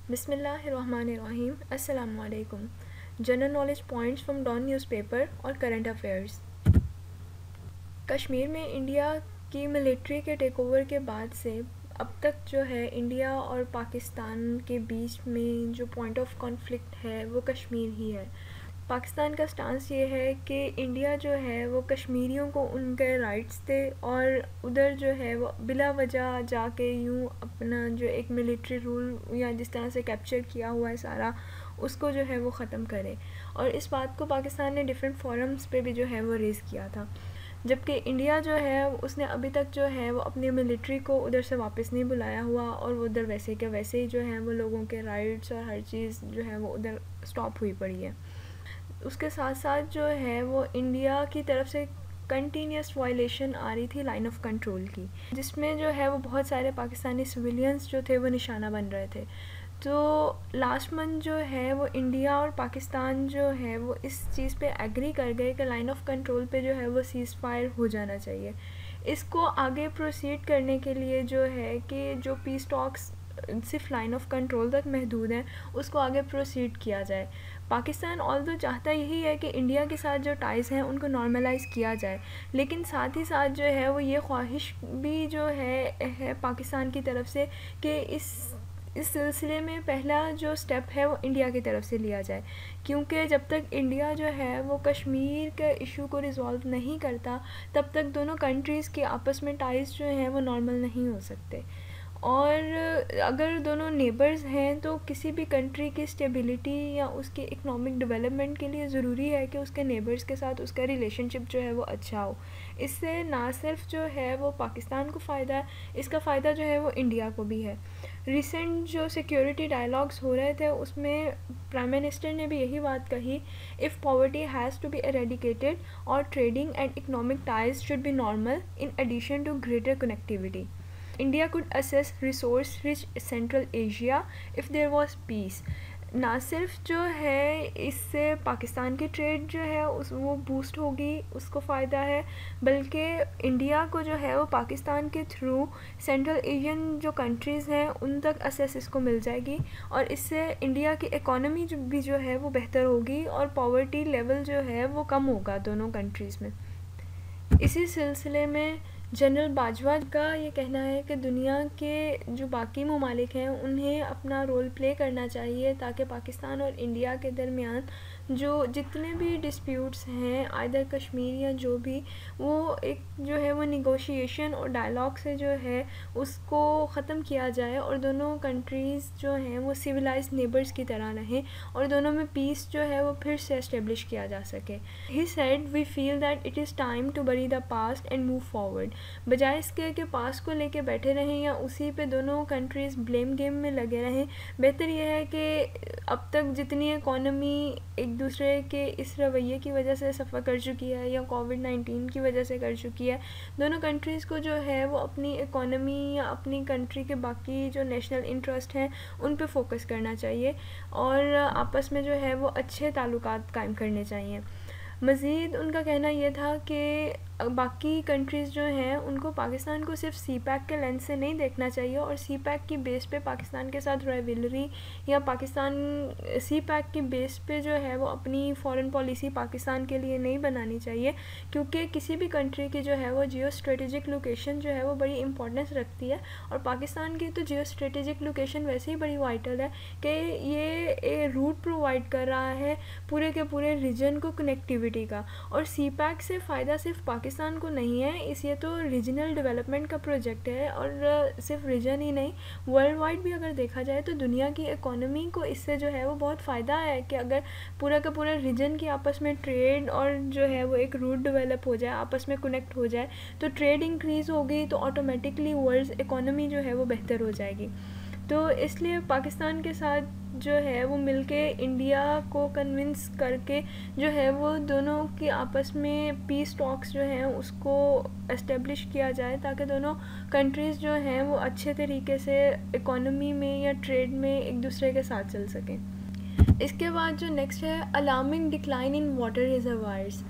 बिस्मिल्लाहिर्रहमानिर्रहीम। अस्सलाम वालेकुम। General knowledge points from Dawn newspaper और करंट अफेयर्स। कश्मीर में इंडिया की मिलिट्री के टेक ओवर के बाद से अब तक जो है इंडिया और पाकिस्तान के बीच में जो पॉइंट ऑफ कॉन्फ्लिक्ट है वो कश्मीर ही है। पाकिस्तान का स्टांस ये है कि इंडिया जो है वो कश्मीरियों को उनके राइट्स दे और उधर जो है वो बिला वजह जाके यूँ अपना जो एक मिलिट्री रूल या जिस तरह से कैप्चर किया हुआ है सारा उसको जो है वो ख़त्म करे। और इस बात को पाकिस्तान ने डिफरेंट फोरम्स पे भी जो है वो रेज़ किया था, जबकि इंडिया जो है उसने अभी तक जो है वो अपनी मिलिट्री को उधर से वापस नहीं बुलाया हुआ और वो उधर वैसे के वैसे ही जो है वो लोगों के राइट्स और हर चीज़ जो है वो उधर स्टॉप हुई पड़ी है। उसके साथ साथ जो है वो इंडिया की तरफ से कंटिन्यूस वायलेशन आ रही थी लाइन ऑफ कंट्रोल की, जिसमें जो है वो बहुत सारे पाकिस्तानी सिविलियंस जो थे वो निशाना बन रहे थे। तो लास्ट मंथ जो है वो इंडिया और पाकिस्तान जो है वो इस चीज़ पे एग्री कर गए कि लाइन ऑफ कंट्रोल पे जो है वो सीज़ फायर हो जाना चाहिए। इसको आगे प्रोसीड करने के लिए जो है कि जो पीस टॉक्स सिर्फ लाइन ऑफ कंट्रोल तक महदूद हैं उसको आगे प्रोसीड किया जाए। पाकिस्तान ऑल्दो चाहता यही है कि इंडिया के साथ जो टाइज़ हैं उनको नॉर्मलाइज़ किया जाए, लेकिन साथ ही साथ जो है वो ये ख्वाहिश भी जो है पाकिस्तान की तरफ से कि इस सिलसिले में पहला जो स्टेप है वो इंडिया की तरफ से लिया जाए, क्योंकि जब तक इंडिया जो है वो कश्मीर के इशू को रिज़ॉल्व नहीं करता तब तक दोनों कंट्रीज़ के आपस में टाइज़ जो हैं वो नॉर्मल नहीं हो सकते। और अगर दोनों नेबर्स हैं तो किसी भी कंट्री की स्टेबिलिटी या उसके इकोनॉमिक डेवलपमेंट के लिए ज़रूरी है कि उसके नेबर्स के साथ उसका रिलेशनशिप जो है वो अच्छा हो। इससे ना सिर्फ जो है वो पाकिस्तान को फ़ायदा है, इसका फ़ायदा जो है वो इंडिया को भी है। रिसेंट जो सिक्योरिटी डायलॉग्स हो रहे थे उसमें प्राइम मिनिस्टर ने भी यही बात कही, if poverty has to be eradicated और trading and economic ties should be normal in addition to greater connectivity. India could assess resource-rich Central Asia if there was peace। ना सिर्फ जो है इससे पाकिस्तान की ट्रेड जो है वो बूस्ट होगी, उसको फ़ायदा है, बल्कि इंडिया को जो है वो पाकिस्तान के थ्रू सेंट्रल एशियन जो कंट्रीज़ हैं उन तक असेस इसको मिल जाएगी और इससे इंडिया की इकोनॉमी भी जो है वो बेहतर होगी और पॉवर्टी लेवल जो है वो कम होगा दोनों कंट्रीज़ में। इसी सिलसिले में जनरल बाजवा का ये कहना है कि दुनिया के जो बाकी ममालिक हैं उन्हें अपना रोल प्ले करना चाहिए ताकि पाकिस्तान और इंडिया के दरमियान जो जितने भी डिस्प्यूट्स हैं आइदर कश्मीर या जो भी, वो एक जो है वो निगोशिएशन और डायलॉग से जो है उसको ख़त्म किया जाए और दोनों कंट्रीज़ जो हैं वो सिविलाइज्ड नेबर्स की तरह रहें और दोनों में पीस जो है वो फिर से एस्टेब्लिश किया जा सके। He said we feel that it is time to bury the past and move forward. बजाय इसके कि पास्ट को लेके बैठे रहें या उसी पे दोनों कंट्रीज़ ब्लेम गेम में लगे रहें, बेहतर यह है कि अब तक जितनी इकॉनमी एक दूसरे के इस रवैये की वजह से सफ़र कर चुकी है या कोविड-19 की वजह से कर चुकी है, दोनों कंट्रीज़ को जो है वो अपनी इकॉनमी या अपनी कंट्री के बाकी जो नेशनल इंटरेस्ट हैं उन पे फोकस करना चाहिए और आपस में जो है वो अच्छे ताल्लुकात कायम करने चाहिए। मज़ीद उनका कहना यह था कि बाकी कंट्रीज़ जो हैं उनको पाकिस्तान को सिर्फ सी पैक के लेंस से नहीं देखना चाहिए और सी पैक की बेस पे पाकिस्तान के साथ राइवलरी या पाकिस्तान सी पैक की बेस पे जो है वो अपनी फॉरेन पॉलिसी पाकिस्तान के लिए नहीं बनानी चाहिए, क्योंकि किसी भी कंट्री की जो है वो जियो स्ट्रेटेजिक लोकेशन जो है वो बड़ी इंपॉर्टेंस रखती है और पाकिस्तान की तो जियो स्ट्रेटेजिक लोकेशन वैसे ही बड़ी वाइटल है कि ये रूट प्रोवाइड कर रहा है पूरे के पूरे रीजन को कनेक्टिविटी का। और सी पैक से फ़ायदा सिर्फ पाकिस्तान को नहीं है, इस ये तो रीजनल डेवलपमेंट का प्रोजेक्ट है और सिर्फ रीजन ही नहीं वर्ल्ड वाइड भी अगर देखा जाए तो दुनिया की इकोनॉमी को इससे जो है वो बहुत फ़ायदा है कि अगर पूरा का पूरा रीजन की आपस में ट्रेड और जो है वो एक रूट डेवलप हो जाए, आपस में कनेक्ट हो जाए, तो ट्रेड इंक्रीज़ होगी तो ऑटोमेटिकली वर्ल्ड इकोनॉमी जो है वो बेहतर हो जाएगी। तो इसलिए पाकिस्तान के साथ जो है वो मिलके इंडिया को कन्विंस करके जो है वो दोनों की आपस में पीस टॉक्स जो हैं उसको एस्टेब्लिश किया जाए ताकि दोनों कंट्रीज़ जो हैं वो अच्छे तरीके से इकोनॉमी में या ट्रेड में एक दूसरे के साथ चल सकें। इसके बाद जो नेक्स्ट है alarming decline in water reservoirs.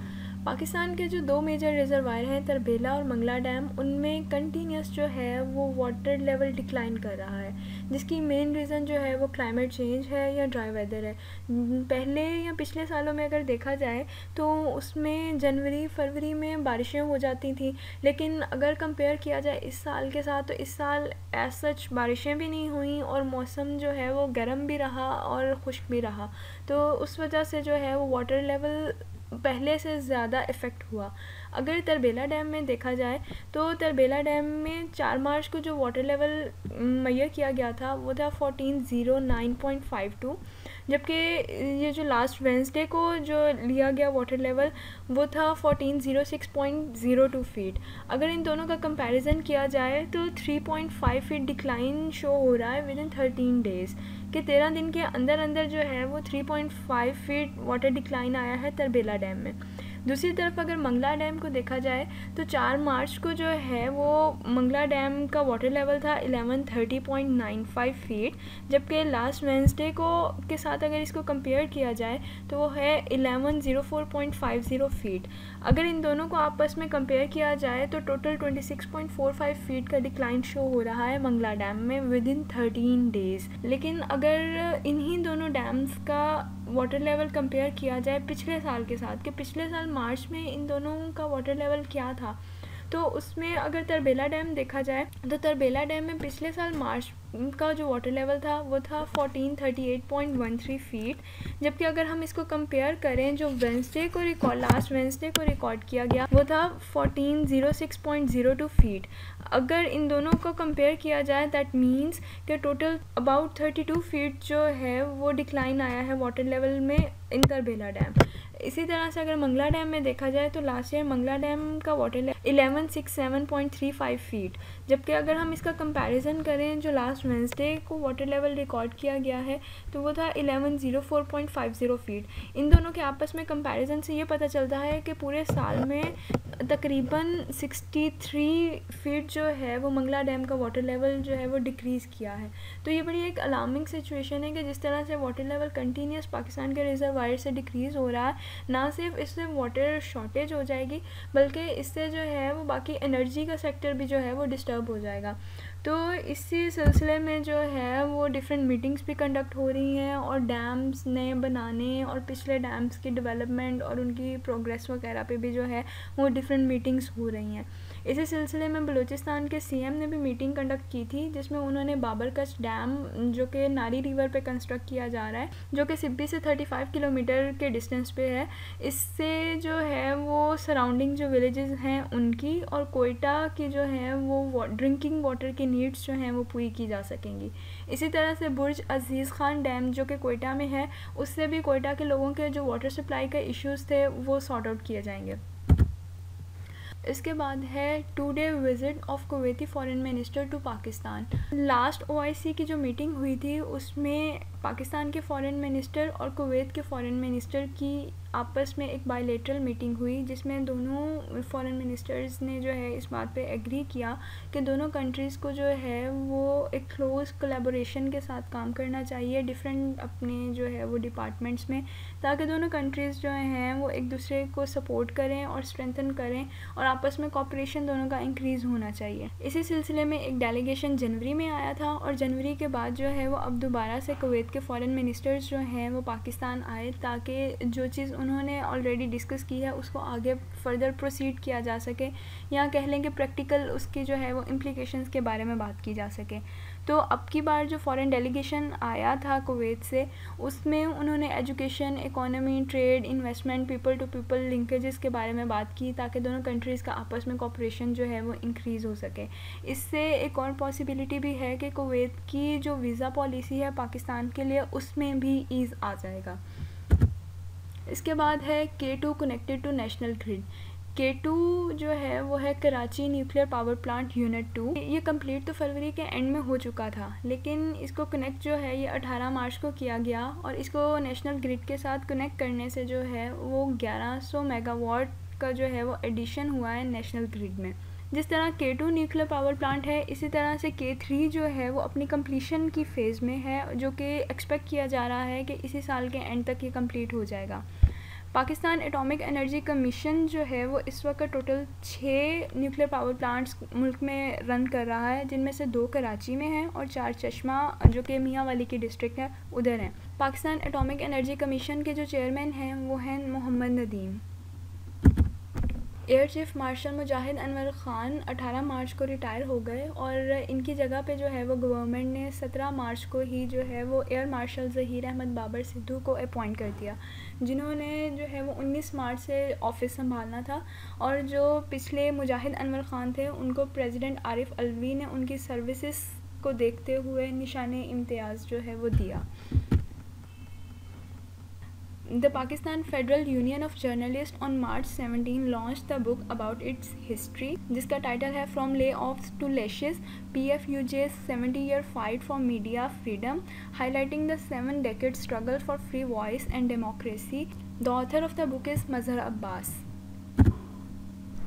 Pakistan के जो दो मेजर रिजर्वायर हैं तरबेला और मंगला डैम, उनमें कंटिन्यूस जो है वो वाटर लेवल डिक्लाइन कर रहा है, जिसकी मेन रीज़न जो है वो क्लाइमेट चेंज है या ड्राई वेदर है। पहले या पिछले सालों में अगर देखा जाए तो उसमें जनवरी फरवरी में बारिशें हो जाती थी, लेकिन अगर कंपेयर किया जाए इस साल के साथ तो इस साल एज सच बारिशें भी नहीं हुई और मौसम जो है वो गर्म भी रहा और खुश्क भी रहा। तो उस वजह से जो है वो वाटर लेवल पहले से ज़्यादा इफ़ेक्ट हुआ। अगर तरबेला डैम में देखा जाए तो तरबेला डैम में 4 मार्च को जो वाटर लेवल मेजर किया गया था वो था 1409.52, जबकि ये जो लास्ट वेंसडे को जो लिया गया वाटर लेवल वो था 1406.02 फीट। अगर इन दोनों का कंपैरिजन किया जाए तो 3.5 फीट डिक्लाइन शो हो रहा है विद इन 13 डेज़, कि 13 दिन के अंदर अंदर जो है वो 3.5 फीट वाटर डिक्लाइन आया है तरबेला डैम में। दूसरी तरफ अगर मंगला डैम को देखा जाए तो 4 मार्च को जो है वो मंगला डैम का वाटर लेवल था 1130.95 फीट, जबकि लास्ट वेंसडे को के साथ अगर इसको कंपेयर किया जाए तो वो है 1104.50 फीट। अगर इन दोनों को आपस में कंपेयर किया जाए तो टोटल 26.45 फीट का डिक्लाइन शो हो रहा है मंगला डैम में विद इन 13 डेज़। लेकिन अगर इन्हीं दोनों डैम्स का वाटर लेवल कंपेयर किया जाए पिछले साल के साथ, कि पिछले साल मार्च में इन दोनों का वाटर लेवल क्या था, तो उसमें अगर तरबेला डैम देखा जाए तो तरबेला डैम में पिछले साल मार्च का जो वाटर लेवल था वो था 1438.13 फीट, जबकि अगर हम इसको कंपेयर करें जो लास्ट वेंसडे को रिकॉर्ड किया गया वो था 1406.02 फीट। अगर इन दोनों को कंपेयर किया जाए दैट मीन्स कि टोटल अबाउट 32 फीट जो है वो डिक्लाइन आया है वाटर लेवल में इन तरबेला डैम। इसी तरह से अगर मंगला डैम में देखा जाए तो लास्ट ईयर मंगला डैम का वाटर लेवल 1167.35 फीट, जबकि अगर हम इसका कंपैरिजन करें जो लास्ट वेंसडे को वाटर लेवल रिकॉर्ड किया गया है तो वो था 1104.50 फीट। इन दोनों के आपस में कंपैरिजन से ये पता चलता है कि पूरे साल में तकरीबन 63 फीट जो है वो मंगला डैम का वाटर लेवल जो है वो डिक्रीज़ किया है। तो ये बड़ी एक अलार्मिंग सिचुएशन है कि जिस तरह से वाटर लेवल कंटिन्यूस पाकिस्तान के रिजर्वायर से डिक्रीज़ हो रहा है, ना सिर्फ इससे वाटर शॉर्टेज हो जाएगी बल्कि इससे जो है वो बाकी एनर्जी का सेक्टर भी जो है वो डिस्टर्ब हो जाएगा। तो इसी सिलसिले में जो है वो डिफरेंट मीटिंग्स भी कंडक्ट हो रही हैं और डैम्स नए बनाने और पिछले डैम्स की डेवलपमेंट और उनकी प्रोग्रेस वगैरह पे भी जो है वो डिफरेंट मीटिंग्स हो रही हैं। इसी सिलसिले में बलूचिस्तान के सीएम ने भी मीटिंग कंडक्ट की थी जिसमें उन्होंने बाबरकश डैम जो कि नारी रिवर पे कंस्ट्रक्ट किया जा रहा है, जो कि सिब्बी से 35 किलोमीटर के डिस्टेंस पे है, इससे जो है वो सराउंडिंग जो विलेजेस हैं उनकी और कोयटा की जो है वो ड्रिंकिंग वाटर की नीड्स जो हैं वो पूरी की जा सकेंगी। इसी तरह से बुर्ज अजीज़ खान डैम जो कि कोयटा में है, उससे भी कोयटा के लोगों के जो वाटर सप्लाई के इश्यूज़ थे वो सॉर्ट आउट किए जाएंगे। इसके बाद है 2-day visit of Kuwaiti foreign minister to Pakistan. Last OIC की जो मीटिंग हुई थी उसमें पाकिस्तान के फॉरेन मिनिस्टर और कुवैत के फॉरेन मिनिस्टर की आपस में एक बायलैटरल मीटिंग हुई जिसमें दोनों फॉरेन मिनिस्टर्स ने जो है इस बात पे एग्री किया कि दोनों कंट्रीज़ को जो है वो एक क्लोज़ कोलैबोरेशन के साथ काम करना चाहिए डिफरेंट अपने जो है वो डिपार्टमेंट्स में, ताकि दोनों कंट्रीज़ जो हैं वो एक दूसरे को सपोर्ट करें और स्ट्रेंथन करें और आपस में कॉपरेशन दोनों का इंक्रीज़ होना चाहिए। इसी सिलसिले में एक डेलीगेशन जनवरी में आया था और जनवरी के बाद जो है वो अब दोबारा से कुवैत के फॉरेन मिनिस्टर्स जो हैं वो पाकिस्तान आए ताकि जो चीज़ उन्होंने ऑलरेडी डिस्कस की है उसको आगे फर्दर प्रोसीड किया जा सके या कह लें कि प्रैक्टिकल उसकी जो है वो इम्प्लीकेशंस के बारे में बात की जा सके। तो अब की बार जो फॉरेन डेलीगेशन आया था कुवैत से उसमें उन्होंने education, economy, trade, investment, people to people linkages के बारे में बात की ताकि दोनों कंट्रीज़ का आपस में कोऑपरेशन जो है वो इंक्रीज़ हो सके। इससे एक और पॉसिबिलिटी भी है कि कुवैत की जो वीज़ा पॉलिसी है पाकिस्तान के लिए उसमें भी ईज़ आ जाएगा। इसके बाद है K2 connected to national grid. K2 जो है वो है Karachi nuclear power plant unit 2। ये कंप्लीट तो फरवरी के एंड में हो चुका था, लेकिन इसको कनेक्ट जो है ये 18 मार्च को किया गया और इसको नेशनल ग्रिड के साथ कनेक्ट करने से जो है वो 1100 मेगावाट का जो है वो एडिशन हुआ है नेशनल ग्रिड में। जिस तरह K2 न्यूक्लियर पावर प्लांट है इसी तरह से K3 जो है वो अपनी कंप्लीशन की फ़ेज़ में है, जो कि एक्सपेक्ट किया जा रहा है कि इसी साल के एंड तक ये कंप्लीट हो जाएगा। पाकिस्तान एटॉमिक एनर्जी कमीशन जो है वो इस वक्त टोटल 6 न्यूक्लियर पावर प्लांट्स मुल्क में रन कर रहा है, जिनमें से 2 कराची में हैं और 4 चश्मा जो कि मियाँ वाली की डिस्ट्रिक्ट है उधर हैं। पाकिस्तान एटॉमिक एनर्जी कमीशन के जो चेयरमैन हैं वो हैं Mohammad Nadeem. Air chief marshal Mujahid Anwar Khan 18 March को रिटायर हो गए और इनकी जगह पे जो है वो गवर्नमेंट ने 17 मार्च को ही जो है वो एयर मार्शल ज़हीर अहमद बाबर सिद्धू को अपॉइंट कर दिया, जिन्होंने जो है वो 19 मार्च से ऑफिस संभालना था। और जो पिछले मुजाहिद अनवर ख़ान थे उनको प्रेसिडेंट आरिफ अलवी ने उनकी सर्विसेज को देखते हुए निशान इम्तियाज़ जो है वो दिया। The Pakistan Federal Union of Journalists on March 17 launched the book about its history, जिसका टाइटल है From Layoffs to Lashes, PFUJ's 70-year fight for media freedom, highlighting the 7-decade struggle for free voice and democracy. The author of the book is Mazhar Abbas.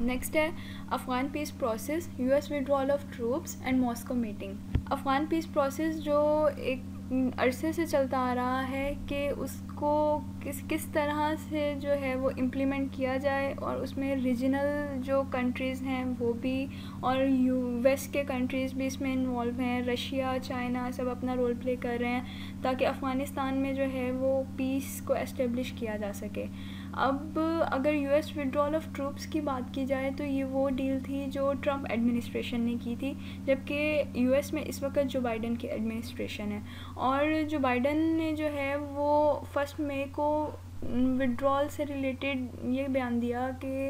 Next है Afghan peace process, US withdrawal of troops and Moscow meeting. Afghan peace process जो एक अरसे से चलता आ रहा है कि उसको किस तरह से जो है वो इम्प्लीमेंट किया जाए, और उसमें रीजनल जो कंट्रीज़ हैं वो भी और वेस्ट के कंट्रीज़ भी इसमें इन्वॉल्व हैं, रशिया चाइना सब अपना रोल प्ले कर रहे हैं ताकि अफ़गानिस्तान में जो है वो पीस को एस्टेब्लिश किया जा सके। अब अगर US विड्रॉल ऑफ ट्रूप्स की बात की जाए तो ये वो डील थी जो ट्रंप एडमिनिस्ट्रेशन ने की थी, जबकि US में इस वक्त जो बाइडन की एडमिनिस्ट्रेशन है, और जो बाइडन ने जो है वो 1 मई को विड्रॉल से रिलेटेड ये बयान दिया कि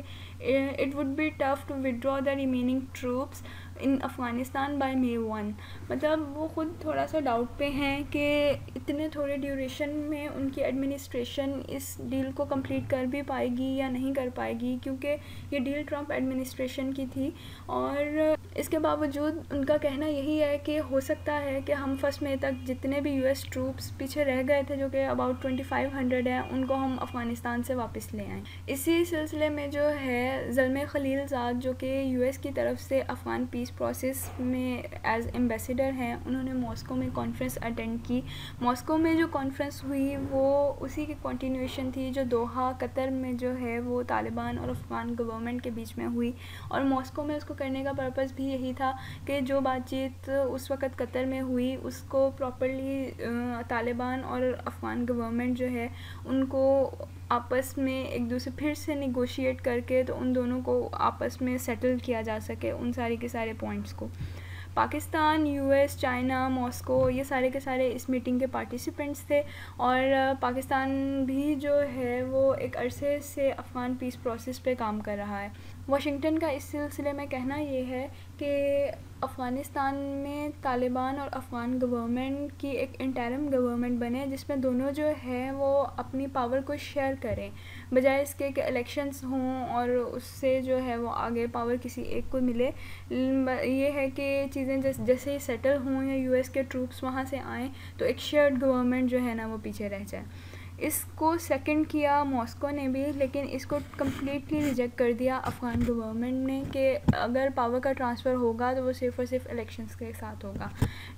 it would be tough to withdraw the remaining troops in Afghanistan by May 1। मतलब वो ख़ुद थोड़ा सा डाउट पे हैं कि इतने थोड़े ड्यूरेशन में उनकी एडमिनिस्ट्रेशन इस डील को कंप्लीट कर भी पाएगी या नहीं कर पाएगी, क्योंकि ये डील ट्रंप एडमिनिस्ट्रेशन की थी। और इसके बावजूद उनका कहना यही है कि हो सकता है कि हम 1 मई तक जितने भी US ट्रूप्स पीछे रह गए थे, जो कि अबाउट 2500 हैं, उनको हम अफ़गानिस्तान से वापस ले आएँ। इसी सिलसिले में जो है ज़ल्मे खलीलज़ाद जो कि US की तरफ से अफ़गान पीस प्रोसेस में एज एम्बेसडर हैं, उन्होंने मॉस्को में कॉन्फ्रेंस अटेंड की। मॉस्को में जो कॉन्फ्रेंस हुई वो उसी की कंटिन्यूएशन थी जो दोहा कतर में जो है वो तालिबान और अफ़गान गवर्नमेंट के बीच में हुई, और मॉस्को में उसको करने का पर्पस भी यही था कि जो बातचीत उस वक़्त कतर में हुई उसको प्रॉपर्ली तालिबान और अफ़गान गवर्नमेंट जो है उनको आपस में एक दूसरे फिर से निगोशिएट करके तो उन दोनों को आपस में सेटल किया जा सके उन सारे के सारे पॉइंट्स को। पाकिस्तान, US, चाइना, मॉस्को ये सारे के सारे इस मीटिंग के पार्टिसिपेंट्स थे, और पाकिस्तान भी जो है वो एक अरसे से अफ़गान पीस प्रोसेस पे काम कर रहा है। वाशिंगटन का इस सिलसिले में कहना ये है कि अफ़गानिस्तान में तालिबान और अफ़गान गवर्नमेंट की एक इंटरिम गवर्नमेंट बने जिसमें दोनों जो है वो अपनी पावर को शेयर करें, बजाय इसके कि इलेक्शंस हों और उससे जो है वो आगे पावर किसी एक को मिले। ये है कि चीज़ें जैसे ही सेटल हों या US के ट्रूप्स वहाँ से आएँ तो एक शेयर्ड गवर्नमेंट जो है ना वो पीछे रह जाए। इसको सेकंड किया मॉस्को ने भी, लेकिन इसको कम्प्लीटली रिजेक्ट कर दिया अफ़गान गवर्नमेंट ने कि अगर पावर का ट्रांसफ़र होगा तो वो सिर्फ़ और सिर्फ इलेक्शंस के साथ होगा।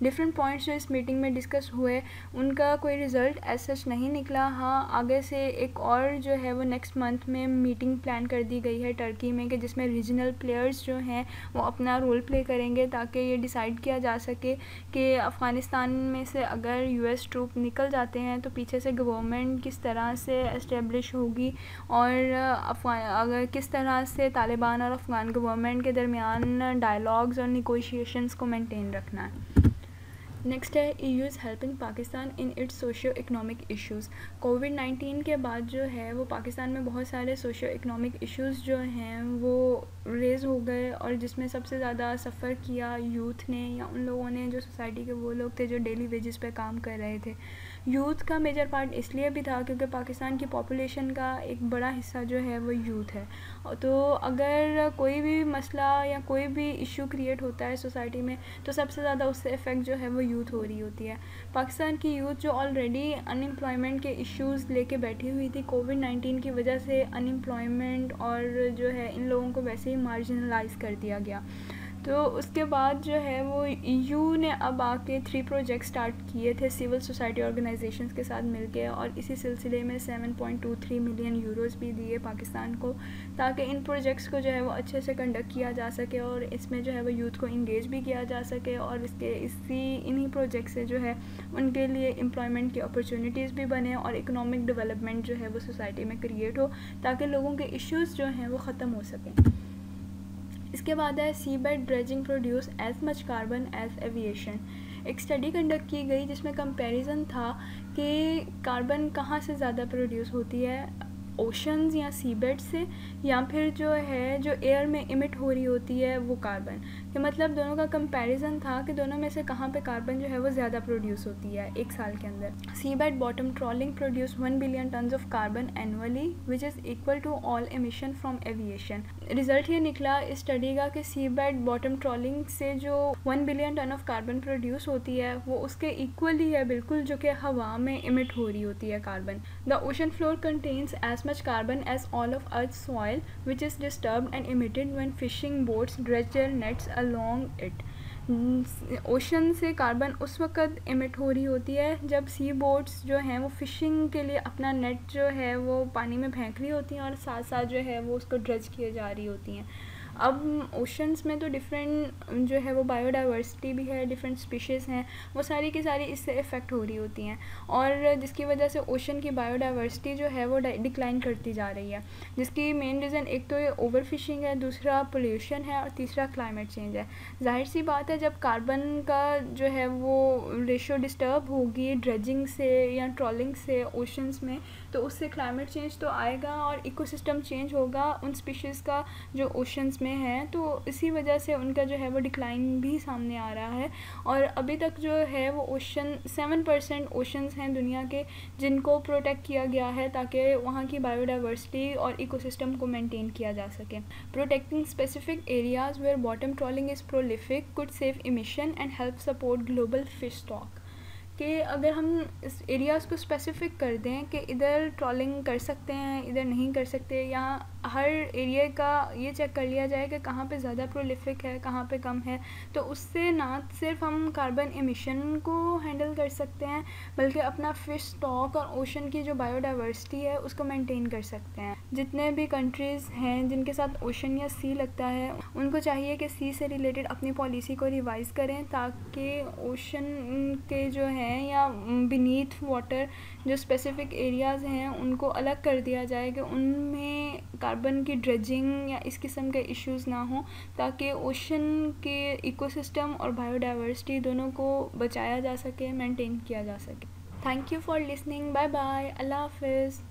डिफरेंट पॉइंट्स जो इस मीटिंग में डिस्कस हुए उनका कोई रिज़ल्ट एज सच नहीं निकला। हाँ, आगे से एक और जो है वो नेक्स्ट मंथ में मीटिंग प्लान कर दी गई है टर्की में कि जिसमें रीजनल प्लेयर्स जो हैं वो अपना रोल प्ले करेंगे ताकि ये डिसाइड किया जा सके कि अफ़गानिस्तान में से अगर US ट्रूप निकल जाते हैं तो पीछे से गवर्नमेंट किस तरह से एस्टेब्लिश होगी, और अगर किस तरह से तालिबान और अफ़गान गवर्नमेंट के दरमियान डायलॉग्स और निगोशिएशंस को मेंटेन रखना है। नेक्स्ट है EU's helping Pakistan in its socio economic issues. कोविड-19 के बाद जो है वो पाकिस्तान में बहुत सारे सोशियो इकनॉमिक इश्यूज़ जो हैं वो रेज़ हो गए, और जिसमें सबसे ज़्यादा सफ़र किया यूथ ने या उन लोगों ने जो सोसाइटी के वो लोग थे जो डेली वेजेस पे काम कर रहे थे। यूथ का मेजर पार्ट इसलिए भी था क्योंकि पाकिस्तान की पॉपुलेशन का एक बड़ा हिस्सा जो है वो यूथ है, तो अगर कोई भी मसला या कोई भी इशू क्रिएट होता है सोसाइटी में तो सबसे ज़्यादा उससे इफ़ेक्ट जो है वो यूथ हो रही होती है। पाकिस्तान की यूथ जो ऑलरेडी अनएम्प्लॉयमेंट के इश्यूज़ लेके बैठी हुई थी, कोविड-19 की वजह से अनएम्प्लॉयमेंट और जो है इन लोगों को वैसे ही मार्जिनलाइज कर दिया गया। तो उसके बाद जो है वो ईयू ने अब आके 3 प्रोजेक्ट स्टार्ट किए थे सिविल सोसाइटी ऑर्गेनाइजेशंस के साथ मिलके, और इसी सिलसिले में 7.23 मिलियन यूरोस भी दिए पाकिस्तान को, ताकि इन प्रोजेक्ट्स को जो है वो अच्छे से कंडक्ट किया जा सके और इसमें जो है वो यूथ को इंगेज भी किया जा सके, और इन्हीं प्रोजेक्ट से जो है उनके लिए एम्प्लॉयमेंट की अपॉर्चुनिटीज़ भी बने और इकोनॉमिक डेवलपमेंट जो है वो सोसाइटी में क्रिएट हो, ताकि लोगों के इश्यूज़ जो हैं वो ख़त्म हो सकें। इसके बाद है sea bed dredging produce as much carbon as aviation. एक स्टडी कंडक्ट की गई जिसमें कंपैरिजन था कि कार्बन कहाँ से ज़्यादा प्रोड्यूस होती है, ओशंस या सी बेड से, या फिर जो है जो एयर में इमिट हो रही होती है वो कार्बन, कि मतलब दोनों का कंपैरिजन था कि दोनों में से कहाँ पे कार्बन जो है वो ज़्यादा प्रोड्यूस होती है एक साल के अंदर। Sea bed bottom trawling produce 1 billion tons of carbon annually which is equal to all emission from aviation. Result ये निकला इस स्टडी का कि सी बेड बॉटम ट्रॉलिंग से जो 1 billion ton of carbon produce होती है वो उसके इक्वल ही है बिल्कुल जो कि हवा में इमिट हो रही होती है carbon. The ocean floor contains as much carbon as all of Earth's soil, which is disturbed and emitted when fishing boats dredge their nets along it. Ocean से कार्बन उस वक़्त इमिट हो रही होती है जब सी बोट्स जो हैं वो फ़िशिंग के लिए अपना नेट जो है वो पानी में फेंक रही होती हैं और साथ साथ जो है वो उसको ड्रेज किए जा रही होती हैं। अब ओशंस में तो डिफरेंट जो है वो बायोडाइवर्सिटी भी है, डिफरेंट स्पीशीज़ हैं, वो सारी की सारी इससे इफ़ेक्ट हो रही होती हैं, और जिसकी वजह से ओशन की बायोडाइवर्सिटी जो है वो डिक्लाइन करती जा रही है, जिसकी मेन रीज़न एक तो ये ओवर फिशिंग है, दूसरा पोल्यूशन है और तीसरा क्लाइमेट चेंज है। जाहिर सी बात है जब कार्बन का जो है वो रेशो डिस्टर्ब होगी ड्रेजिंग से या ट्रॉलिंग से ओशंस में, तो उससे क्लाइमेट चेंज तो आएगा और इकोसिस्टम चेंज होगा उन स्पीशीज़ का जो ओशंस में है, तो इसी वजह से उनका जो है वो डिक्लाइन भी सामने आ रहा है। और अभी तक जो है वो 7% ओशंस हैं दुनिया के जिनको प्रोटेक्ट किया गया है ताकि वहाँ की बायोडाइवर्सिटी और इकोसिस्टम को मेंटेन किया जा सके। Protecting specific areas where bottom trawling is prolific could save emission and help support global fish stock. कि अगर हम इस एरियाज़ को स्पेसिफ़िक कर दें कि इधर ट्रॉलिंग कर सकते हैं इधर नहीं कर सकते, या हर एरिया का ये चेक कर लिया जाए कि कहाँ पे ज़्यादा प्रोलिफिक है कहाँ पे कम है, तो उससे ना सिर्फ हम कार्बन एमिशन को हैंडल कर सकते हैं बल्कि अपना फ़िश स्टॉक और ओशन की जो बायोडाइवर्सिटी है उसको मेंटेन कर सकते हैं। जितने भी कंट्रीज़ हैं जिनके साथ ओशन या सी लगता है उनको चाहिए कि सी से रिलेटेड अपनी पॉलिसी को रिवाइज़ करें ताकि ओशन के जो हैं या बीनीथ वाटर जो स्पेसिफ़िक एरियाज़ हैं उनको अलग कर दिया जाए कि उनमें कार्बन की ड्रेजिंग या इस किस्म के इश्यूज़ ना हो, ताकि ओशन के इकोसिस्टम और बायोडाइवर्सिटी दोनों को बचाया जा सके, मेंटेन किया जा सके। Thank you for listening, bye bye, अल्लाह हाफ़िज़।